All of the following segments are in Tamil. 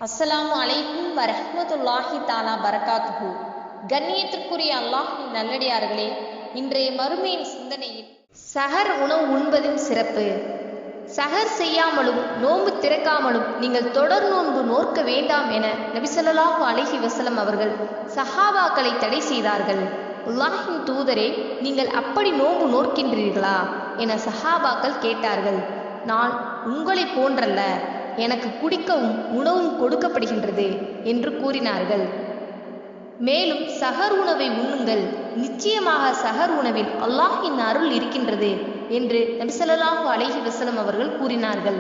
அஸ்ஸலாமு அலைக்கும் வரஹ்மத்துல்லாஹி தஆலா பரகாத்துஹு. கண்ணியத்திற்குரிய அல்லாஹ்வின் நல்லடியார்களே, இன்றைய மறுமையின் சிந்தனையில் சஹர் உணவு உண்பதின் சிறப்பு. சஹர் செய்யாமலும் நோன்பு திறக்காமலும் நீங்கள் தொடர் நோன்பு நோற்க வேண்டாம் என நபி ஸல்லல்லாஹு அலைஹி வஸல்லம் அவர்கள் சஹாபாக்களை தடை செய்தார்கள். அல்லாஹ்வின் தூதரே, நீங்கள் அப்படி நோன்பு நோற்கின்றீர்களா என சஹாபாக்கள் கேட்டார்கள். நான் உங்களை போன்றல்ல, எனக்கு குடிக்கவும் உணவும் கொடுக்கப்படுகின்றது என்று கூறினார்கள். மேலும் சஹர் உணவை உண்ணுங்கள், நிச்சயமாக சஹர் உணவில் அல்லாஹ்வின் அருள் இருக்கின்றது என்று நபி ஸல்லல்லாஹு அலைஹி வஸல்லம் அவர்கள் கூறினார்கள்.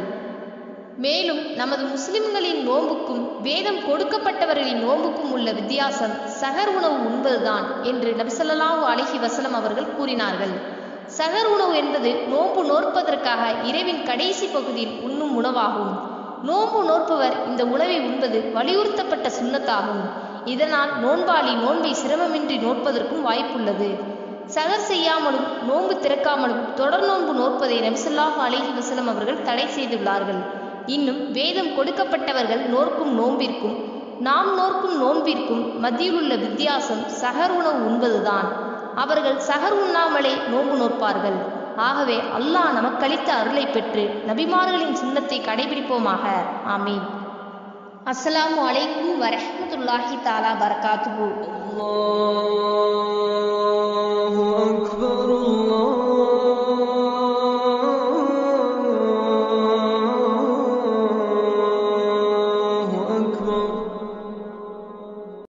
மேலும் நமது முஸ்லிம்களின் நோன்புக்கும் வேதம் கொடுக்கப்பட்டவர்களின் நோன்புக்கும் உள்ள வித்தியாசம் சஹர் உணவு உண்பதுதான் என்று நபி ஸல்லல்லாஹு அலைஹி வஸல்லம் அவர்கள் கூறினார்கள். சஹர் உணவு என்பது நோன்பு நோற்பதற்காக இரவின் கடைசி பகுதியில் உண்ணும் உணவாகும். நோன்பு நோற்பவர் இந்த உணவை உண்பது வலியுறுத்தப்பட்ட சுன்னத்தாகும். இதனால் நோன்பாளி நோன்பை சிரமமின்றி நோற்பதற்கும் வாய்ப்புள்ளது. சஹர் செய்யாமலும் நோன்பு திறக்காமலும் தொடர் நோன்பு நோற்பதை நபி ஸல்லல்லாஹு அலைஹி வஸல்லம் அவர்கள் தடை செய்துள்ளார்கள். இன்னும் வேதம் கொடுக்கப்பட்டவர்கள் நோற்கும் நோன்பிற்கும் நாம் நோற்கும் நோன்பிற்கும் மத்தியிலுள்ள வித்தியாசம் சஹர் உணவு உண்பதுதான். அவர்கள் சஹர் உண்ணாமலே நோன்பு நோற்பார்கள். ஆகவே அல்லாஹ் நமக்களித்த அருளை பெற்று நபிமார்களின் சுன்னத்தை கடைபிடிப்போமாக. ஆமீன். அஸ்ஸலாமு அலைக்கும் வரஹ்மத்துல்லாஹி தஆலா பரகாத்துஹு. அல்லாஹு அக்பர், அல்லாஹு அக்பர்.